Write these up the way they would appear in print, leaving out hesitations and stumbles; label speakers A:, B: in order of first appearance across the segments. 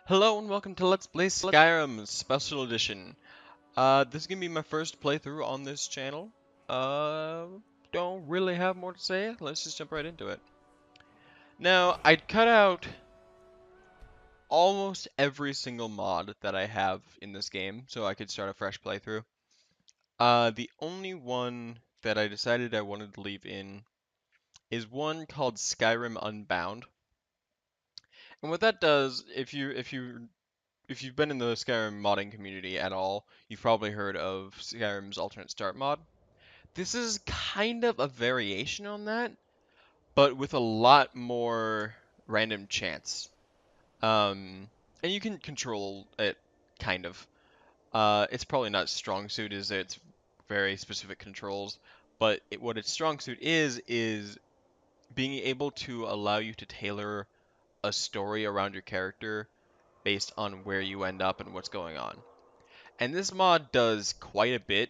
A: Hello and welcome to Let's Play Skyrim Special Edition. This is gonna be my first playthrough on this channel. Uh, don't really have more to say. Let's just jump right into it. Now, I'd cut out almost every single mod that I have in this game, so I could start a fresh playthrough. The only one that I decided I wanted to leave in is one called Skyrim Unbound. And what that does, if you've been in the Skyrim modding community at all, you've probably heard of Skyrim's alternate start mod. This is kind of a variation on that, but with a lot more random chance. And you can control it, kind of. It's probably not strong suit, is its very specific controls, but what its strong suit is being able to allow you to tailor a story around your character based on where you end up and what's going on. And this mod does quite a bit,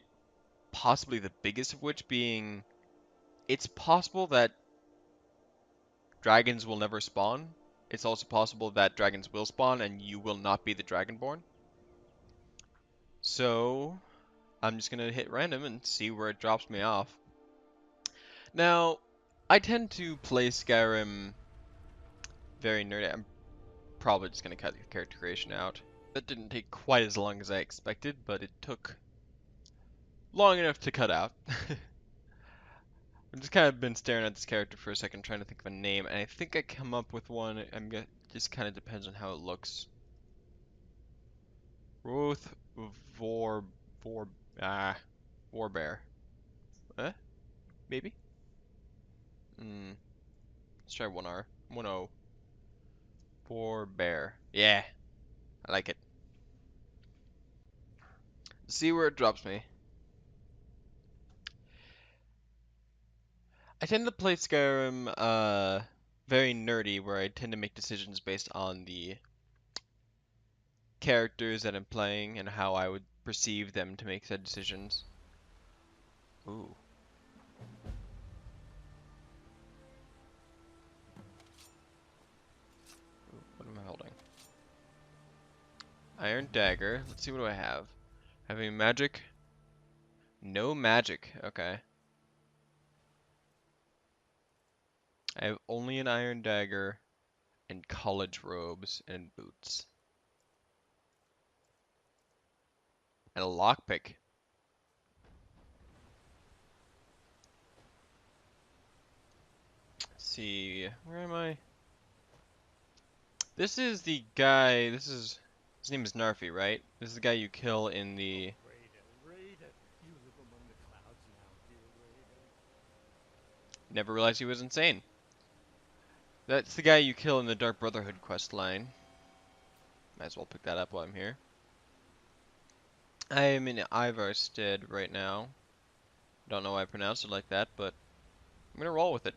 A: possibly the biggest of which being it's possible that dragons will never spawn. It's also possible that dragons will spawn and you will not be the dragonborn. So I'm just gonna hit random and see where it drops me off. Now, I tend to play Skyrim very nerdy. I'm probably just gonna cut the character creation out. That didn't take quite as long as I expected, but it took long enough to cut out. I've just kind of been staring at this character for a second, trying to think of a name, and I think I come up with one. Just kind of depends on how it looks. Ruth Vor Vor Warbear. Maybe. Let's try one R. 1 O. Warbear. Yeah, I like it. See where it drops me. I tend to play Skyrim very nerdy, where I tend to make decisions based on the characters that I'm playing and how I would perceive them to make said decisions. Ooh. What am I holding? Iron dagger. Let's see, what do I have? Have any magic? No magic. Okay. I have only an iron dagger and college robes and boots. And a lockpick. Let's see, where am I? This is the guy, his name is Narfi, right? This is the guy you kill in the... Never realized he was insane. That's the guy you kill in the Dark Brotherhood quest line. Might as well pick that up while I'm here. I am in Ivarstead right now. Don't know why I pronounced it like that, but I'm gonna roll with it.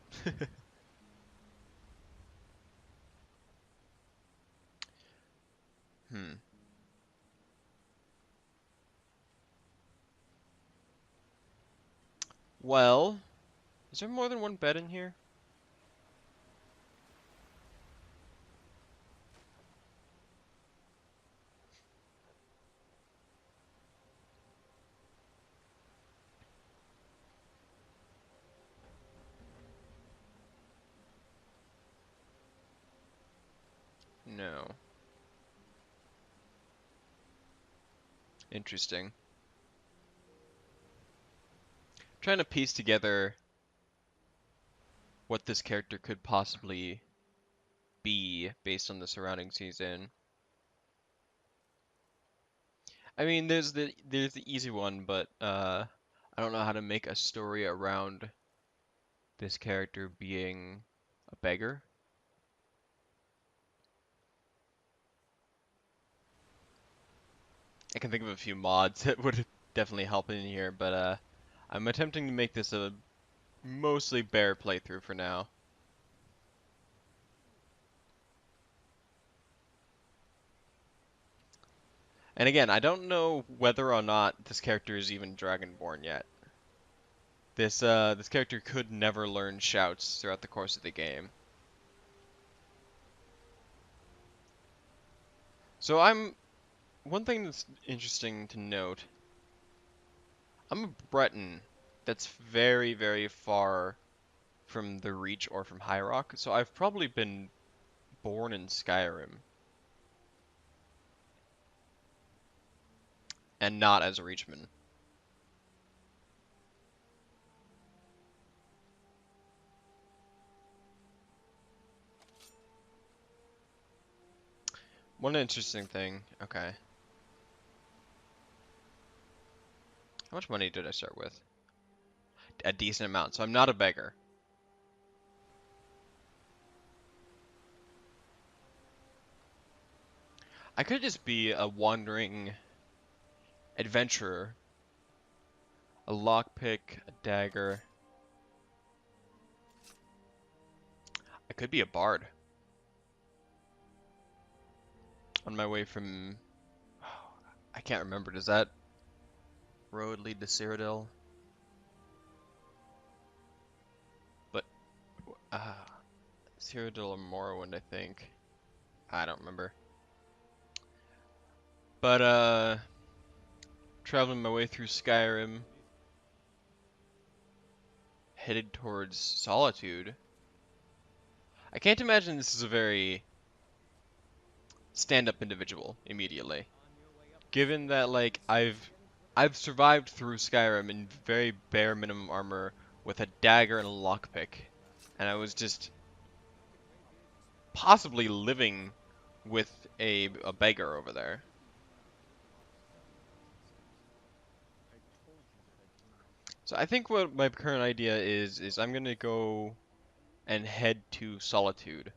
A: Hmm. Well, is there more than one bed in here? No. Interesting. Trying to piece together what this character could possibly be based on the surroundings he's in. I mean, there's the easy one, but I don't know how to make a story around this character being a beggar. I can think of a few mods that would definitely help in here, but I'm attempting to make this a mostly bear playthrough for now. And again, I don't know whether or not this character is even Dragonborn yet. This character could never learn shouts throughout the course of the game. So one thing that's interesting to note, I'm a Breton that's very, very far from the Reach or from High Rock, so I've probably been born in Skyrim and not as a Reachman. One interesting thing, okay. How much money did I start with? A decent amount, so I'm not a beggar. I could just be a wandering adventurer. A lockpick, a dagger. I could be a bard. On my way from... I can't remember, does that road lead to Cyrodiil? But, Cyrodiil or Morrowind, I think. I don't remember. But, traveling my way through Skyrim, headed towards Solitude. I can't imagine this is a very stand-up individual immediately. Given that, like, I've survived through Skyrim in very bare minimum armor with a dagger and a lockpick, and I was just possibly living with a beggar over there. So I think what my current idea is I'm gonna go and head to Solitude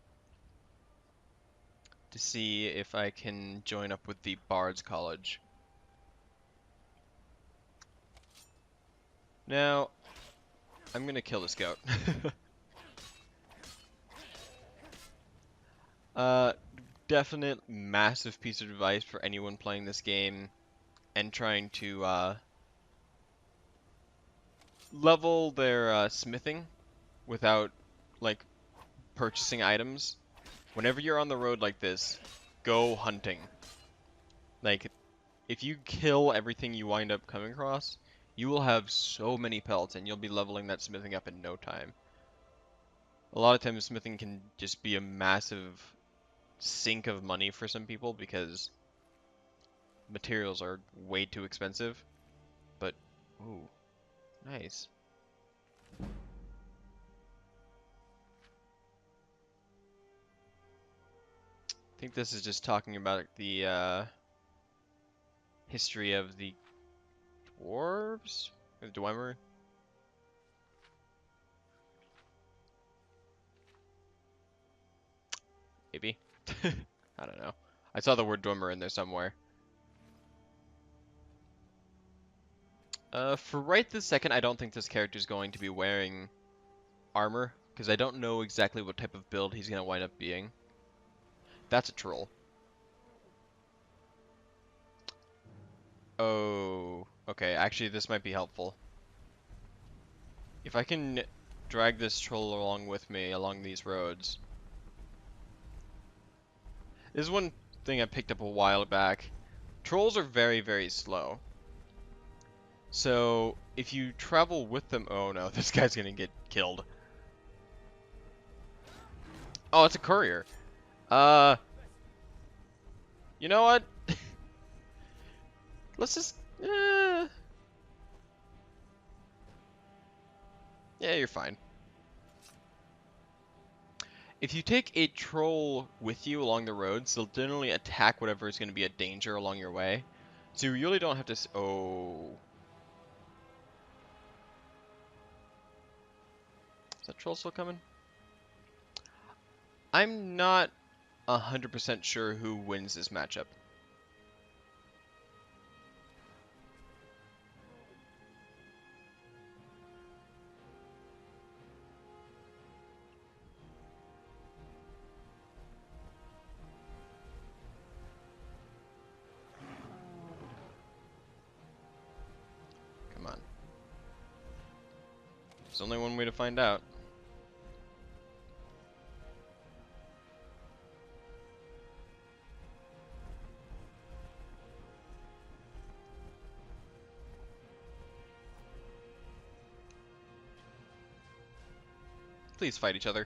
A: to see if I can join up with the Bard's College. Now, I'm gonna kill the scout. uh, Definite massive piece of advice for anyone playing this game and trying to level their smithing without like purchasing items. Whenever you're on the road like this, go hunting. Like, if you kill everything you wind up coming across, you will have so many pelts and you'll be leveling that smithing up in no time. A lot of times smithing can just be a massive sink of money for some people because materials are way too expensive. But, ooh, nice. I think this is just talking about the history of the dwarves? The Dwemer? Maybe. I don't know. I saw the word Dwemer in there somewhere. For right this second, I don't think this character is going to be wearing armor, because I don't know exactly what type of build he's going to wind up being. That's a troll. Oh, okay. Actually, this might be helpful. If I can drag this troll along with me along these roads. This is one thing I picked up a while back. Trolls are very, very slow. So, if you travel with them... Oh no, this guy's gonna get killed. Oh, it's a courier. Uh, you know what? Let's just... yeah, you're fine. If you take a troll with you along the roads, they'll generally attack whatever is going to be a danger along your way. So you really don't have to... Oh. Is that troll still coming? I'm not 100% sure who wins this matchup. Come on. There's only one way to find out. Please fight each other.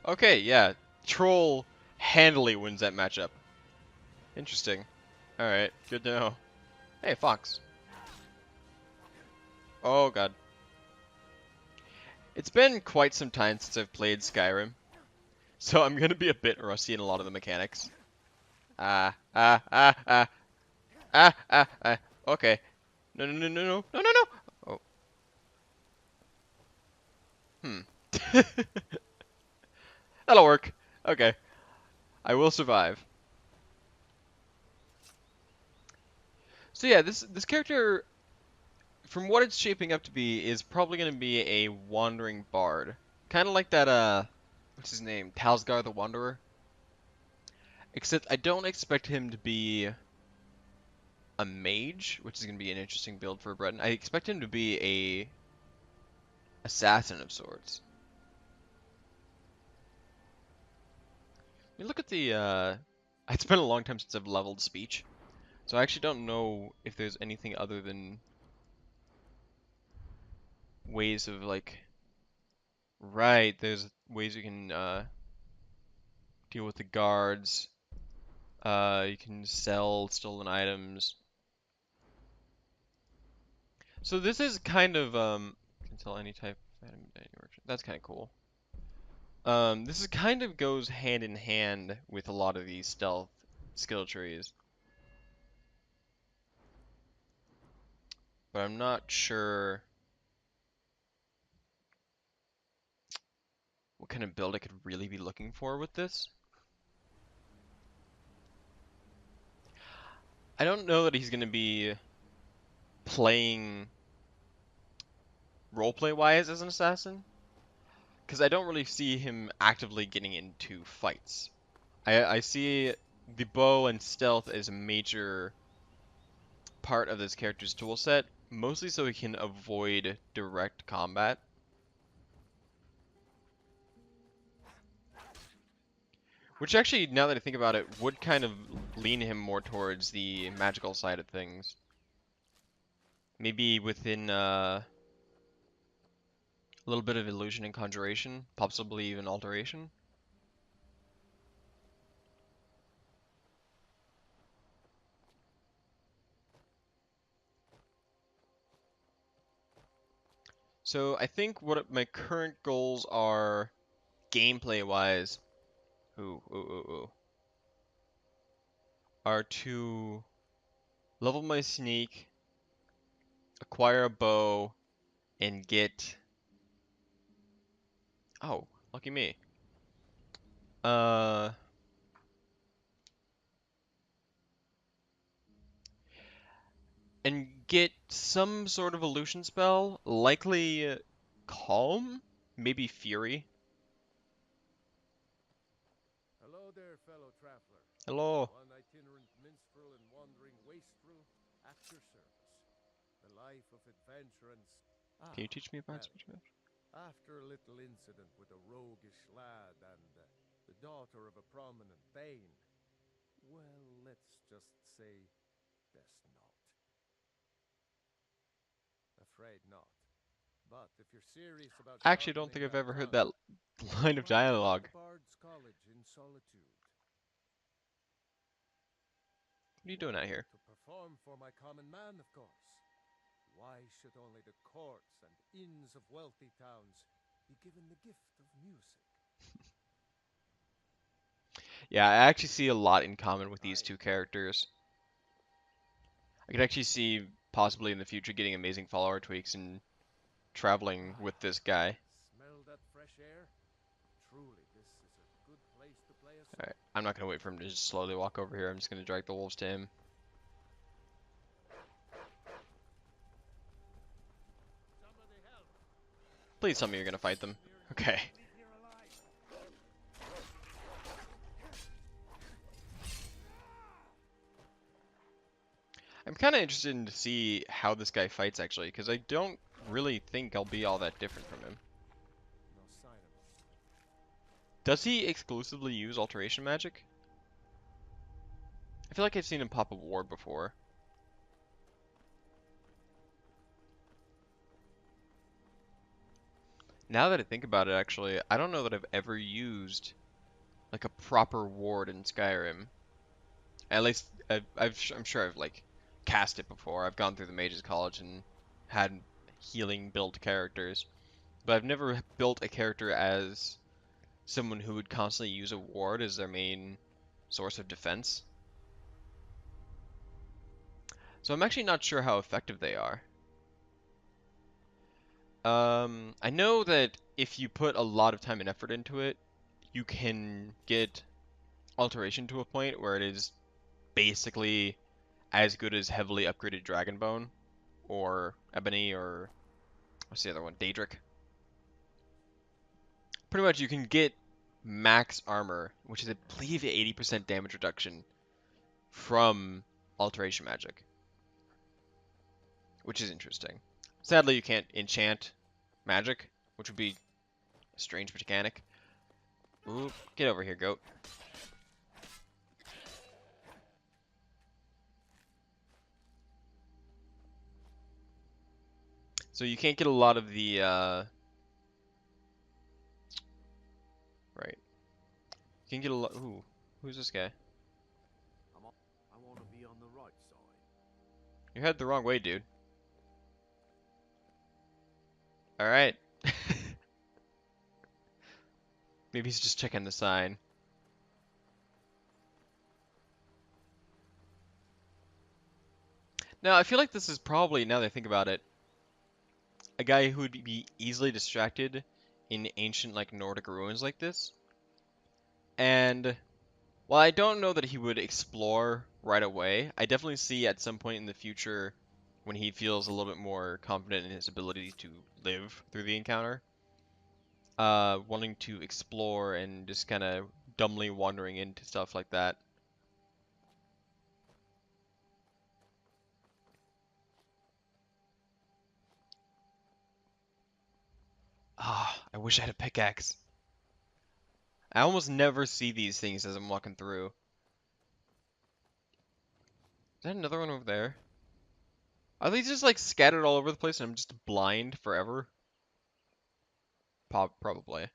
A: Okay, yeah. Troll handily wins that matchup. Interesting. Alright, good to know. Hey, Fox. Oh, God. It's been quite some time since I've played Skyrim, so I'm gonna be a bit rusty in a lot of the mechanics. Ah, ah, ah, ah, ah, ah, ah. Okay. No, no, no, no, no, no, no, no. Oh. Hmm. That'll work. Okay. I will survive. So yeah, this character, from what it's shaping up to be, is probably gonna be a wandering bard. Kind of like that, what's his name? Talsgar the Wanderer. Except I don't expect him to be a mage, which is gonna be an interesting build for Breton. I expect him to be a assassin of sorts. You look at the, it's been a long time since I've leveled speech, so I actually don't know if there's anything other than ways of, like, right, there's ways you can, deal with the guards, you can sell stolen items. So this is kind of, can sell any type of item at any merchant. That's kind of cool. This is kind of goes hand in hand with a lot of these stealth skill trees. But I'm not sure what kind of build I could really be looking for with this. I don't know that he's going to be playing roleplay wise as an assassin, because I don't really see him actively getting into fights. I see the bow and stealth as a major part of this character's toolset, mostly so he can avoid direct combat. Which actually, now that I think about it, would kind of lean him more towards the magical side of things. Maybe within a little bit of illusion and conjuration, possibly even alteration. So I think what my current goals are, gameplay-wise, are to level my sneak, acquire a bow, and get... Oh, lucky me. Uh, and get some sort of illusion spell, likely Calm, maybe Fury.
B: Hello there, fellow traveler.
A: Hello.
B: One itinerant minstrel and wandering wastrel at your service. The life of adventure and...
A: Can
B: Ah,
A: you teach me about
B: well,
A: speech math?
B: after a little incident with a roguish lad and the daughter of a prominent thane, well, let's just say, best not. Afraid not. But if you're serious about
A: I actually don't
B: sharpening
A: think I've
B: that
A: ever heard
B: tongue,
A: that line of
B: you might check out
A: dialogue.
B: the Bard's College in Solitude.
A: What are you doing out here?
B: To perform for my common man, of course. Why should only the courts and inns of wealthy towns be given the gift of music?
A: Yeah, I actually see a lot in common with these two characters. I could actually see possibly in the future getting amazing follower tweaks and traveling with this guy.
B: Smell that fresh air? Truly, this is a good place to play a song.
A: Alright, I'm not gonna wait for him to just slowly walk over here. I'm just gonna drag the wolves to him.
B: Somebody help!
A: Please tell me you're gonna fight them. Okay. I'm kind of interested in to see how this guy fights actually, because I don't really think I'll be all that different from him.
B: No sign of him.
A: Does he exclusively use alteration magic? I feel like I've seen him pop a ward before. Now that I think about it, actually, I don't know that I've ever used like a proper ward in Skyrim. At least I'm sure I've like cast it before. I've gone through the Mages College and had healing build characters, but I've never built a character as someone who would constantly use a ward as their main source of defense. So I'm actually not sure how effective they are. I know that if you put a lot of time and effort into it, you can get alteration to a point where it is basically as good as heavily upgraded Dragonbone or Ebony or what's the other one? Daedric. Pretty much you can get max armor, which is I believe 80% damage reduction from alteration magic, which is interesting. Sadly, you can't enchant magic, which would be a strange mechanic. Ooh, get over here, goat. So you can't get a lot of the, right. You can get a lot, ooh, who's this guy?
B: I want to be on the right side.
A: You head the wrong way, dude. Alright. Maybe he's just checking the sign. Now, I feel like this is probably, now that I think about it, a guy who would be easily distracted in ancient, like, Nordic ruins like this. And while I don't know that he would explore right away, I definitely see at some point in the future when he feels a little bit more confident in his ability to live through the encounter, wanting to explore and just kind of dumbly wandering into stuff like that. Ah, I wish I had a pickaxe. I almost never see these things as I'm walking through. Is that another one over there? Are these just like scattered all over the place and I'm just blind forever? Probably.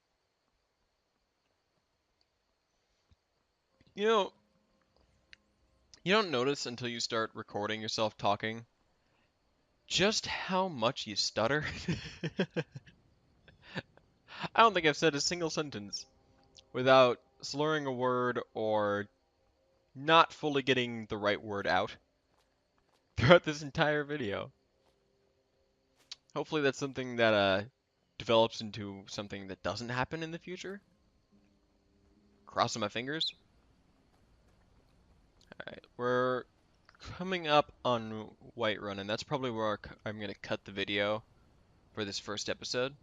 A: You know, you don't notice until you start recording yourself talking just how much you stutter. I don't think I've said a single sentence without slurring a word or not fully getting the right word out throughout this entire video. Hopefully that's something that develops into something that doesn't happen in the future. Crossing my fingers. Alright, we're coming up on Whiterun, and that's probably where I'm going to cut the video for this first episode.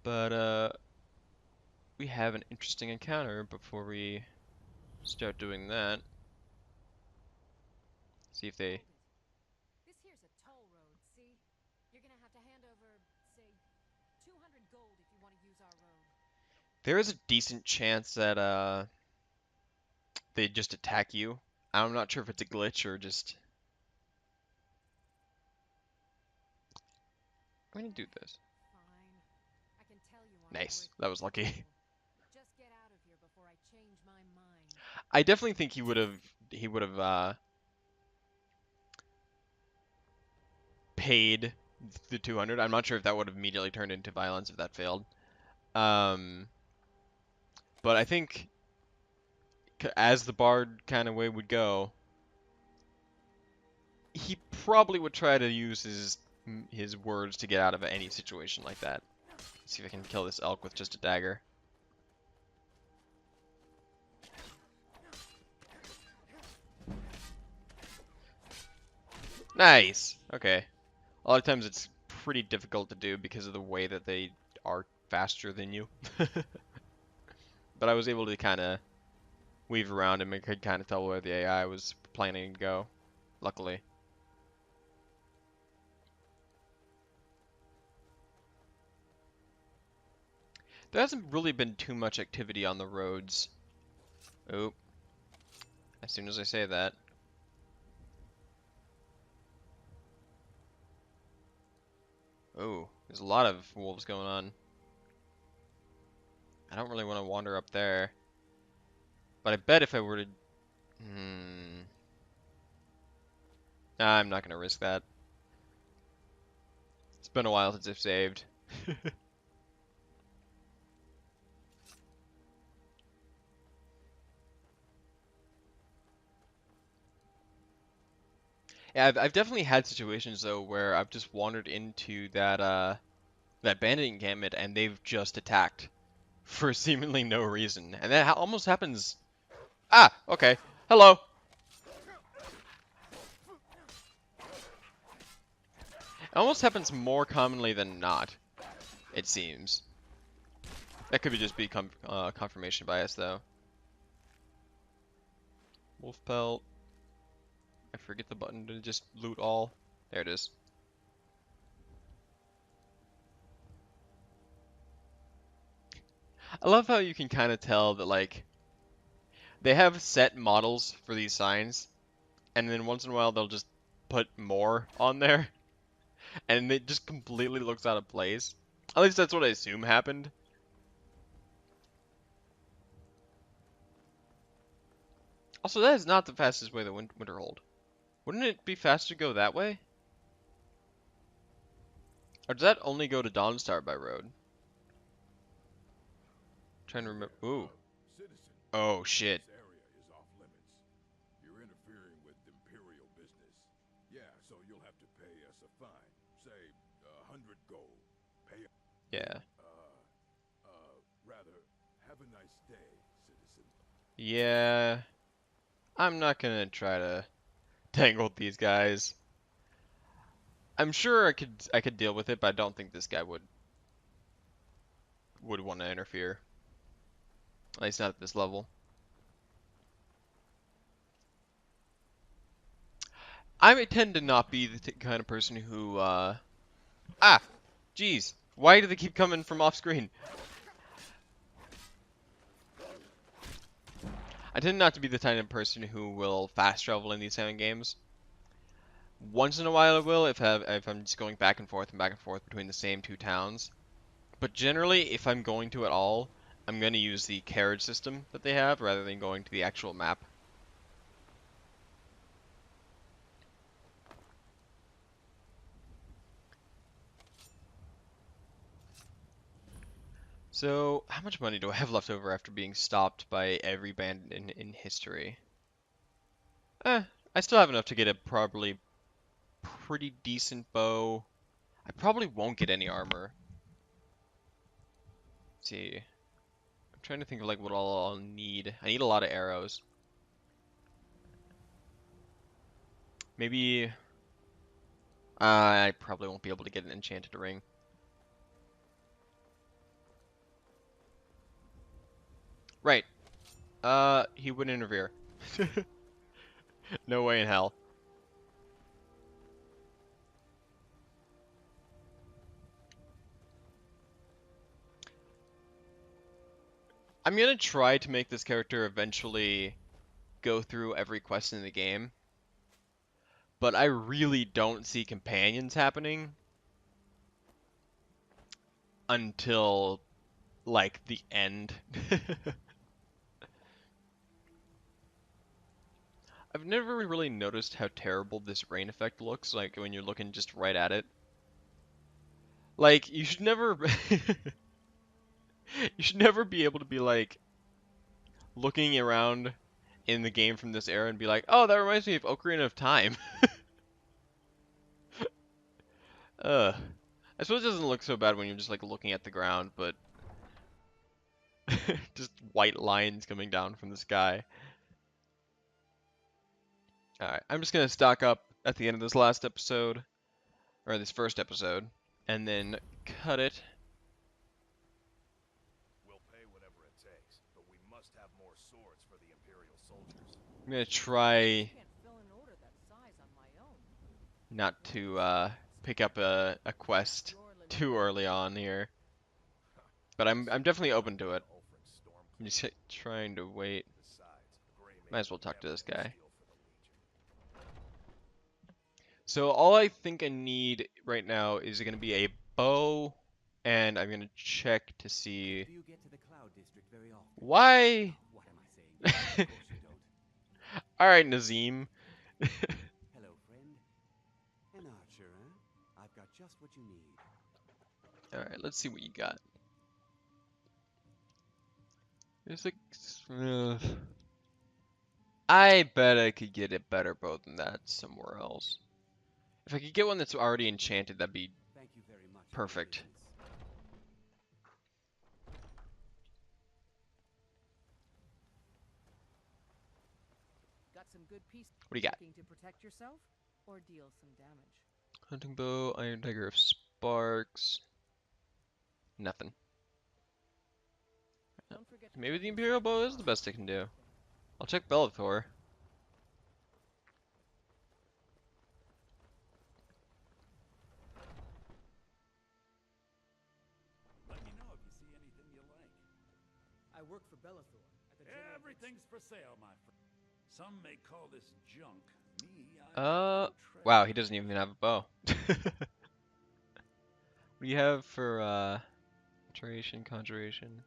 A: But we have an interesting encounter before we start doing that. See if they...
C: This here's a toll road, see? You're gonna have to hand over, say, 200 gold if you want to use our road.
A: There is a decent chance that they just attack you. I'm not sure if it's a glitch or just... I'm gonna do this.
C: Fine. I can tell you aren't
A: Nice.
C: worth
A: That was lucky.
C: Just get out of here before I change my mind.
A: I definitely think he would have paid the 200. I'm not sure if that would have immediately turned into violence if that failed. Um, but I think as the bard kind of way would go, he probably would try to use his words to get out of any situation like that. Let's see if I can kill this elk with just a dagger. Nice. Okay. A lot of times it's pretty difficult to do because of the way that they are faster than you. But I was able to kind of weave around him and could kind of tell where the AI was planning to go, luckily. There hasn't really been too much activity on the roads. Oh, as soon as I say that. Oh, there's a lot of wolves going on. I don't really want to wander up there. But I bet if I were to... Nah, I'm not going to risk that. It's been a while since I've saved. Yeah, I've definitely had situations though where I've just wandered into that bandit encampment and they've just attacked for seemingly no reason, and that almost happens. Ah, okay. Hello. It almost happens more commonly than not, it seems. That could be just be confirmation bias though. Wolf pelt. I forget the button to just loot all. There it is. I love how you can kind of tell that like they have set models for these signs, and then once in a while they'll just put more on there, and it just completely looks out of place. At least that's what I assume happened. Also, that is not the fastest way to Winterhold. Wouldn't it be faster to go that way? Or does that only go to Dawnstar by road? Trying to remember. Ooh.
B: Citizen,
A: Oh shit.
B: this area is off limits. You're interfering with Imperial business. Yeah, so you'll have to pay us a fine. Say, 100 gold. Pay.
A: Yeah.
B: Rather, have a nice day, citizen.
A: Yeah. I'm not gonna try to tangle with these guys. I'm sure I could deal with it, but I don't think this guy would want to interfere. At least not at this level. I tend to not be the kind of person who ah, jeez. Why do they keep coming from off screen? I tend not to be the kind of person who will fast travel in these kind of games. Once in a while I will if I'm just going back and forth between the same two towns. But generally, if I'm going to at all, I'm going to use the carriage system that they have rather than going to the actual map. So, how much money do I have left over after being stopped by every bandit in history? I still have enough to get a probably pretty decent bow. I probably won't get any armor. Let's see. I'm trying to think of like what all I'll need. I need a lot of arrows. Maybe I probably won't be able to get an enchanted ring. Right. He wouldn't interfere. No way in hell. I'm gonna try to make this character eventually go through every quest in the game, but I really don't see companions happening until like the end. I've never really noticed how terrible this rain effect looks like when you're looking just right at it. Like you should never you should never be able to be like looking around in the game from this era and be like, "Oh, that reminds me of Ocarina of Time." Ugh. I suppose it doesn't look so bad when you're just like looking at the ground, but just white lines coming down from the sky. Alright, I'm just gonna stock up at the end of this last episode, or this first episode, and then cut it.
B: We'll pay whatever it takes, but we must have more swords for the Imperial soldiers.
A: I'm gonna try
C: Can't fill an order that size on my own.
A: not to pick up a quest too early on here, but I'm definitely open to it. I'm just trying to wait. Might as well talk to
B: never
A: this
B: will
A: guy.
B: steal for the Legion.
A: So all I think I need right now is going to be a bow, and I'm going to check to see
D: Do you get to the Cloud District very often?
A: why.
D: Oh, what am I saying? Of course you don't.
A: All right, Nazim.
D: Hello, friend. An archer, huh? I've got just what you need.
A: All right, let's see what you got. There's like, I bet I could get a better bow than that somewhere else. If I could get one that's already enchanted, that'd be
D: Thank you very much for your
A: perfect.
D: business.
E: Got some good pieces.
A: What do you got?
E: Looking to protect yourself or deal some damage?
A: Hunting bow, iron dagger of sparks. Nothing.
E: Don't forget to
A: Maybe
E: check
A: the
E: in
A: Imperial
E: Skyrim
A: bow is the
E: Farm
A: best I
E: for
A: can do.
E: anything.
A: I'll check Bellator.
F: Let me know if you see anything you like.
E: I work for Bellator at the General
F: Everything's for sale, my friend. Some may call this junk. Me, I
A: Wow, he doesn't even have a bow. What do you have for, alteration, conjuration?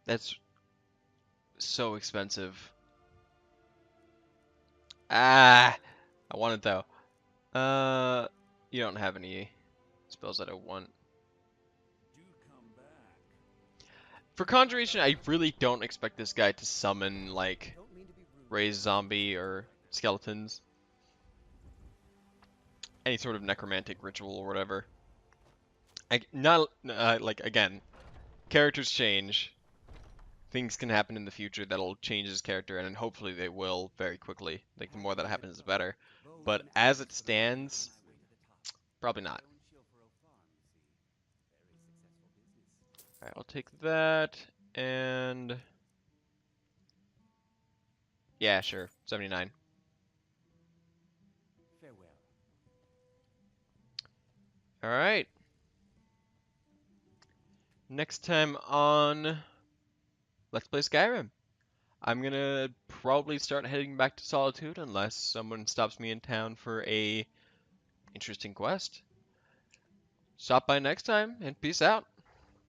A: That's so expensive. Ah, I want it though. You don't have any spells that I want.
F: do come back.
A: For conjuration, I really don't expect this guy to summon, like,
E: Don't mean to be rude.
A: raise zombie or skeletons. Any sort of necromantic ritual or whatever. Not, like, again, characters change. Things can happen in the future that'll change his character, and hopefully they will very quickly. Like, the more that happens, the better.
D: Bows
A: But
D: and
A: as
D: arrows
A: it
D: for the Legion on
A: stands,
D: my way to the top.
A: probably not.
D: Stone Shilfero Farm, you see. Very successful business.
A: Alright, I'll take that, and... yeah, sure, 79.
D: Farewell.
A: Alright. Next time on Let's Play Skyrim. I'm gonna probably start heading back to Solitude unless someone stops me in town for a interesting quest. Stop by next time, and peace out.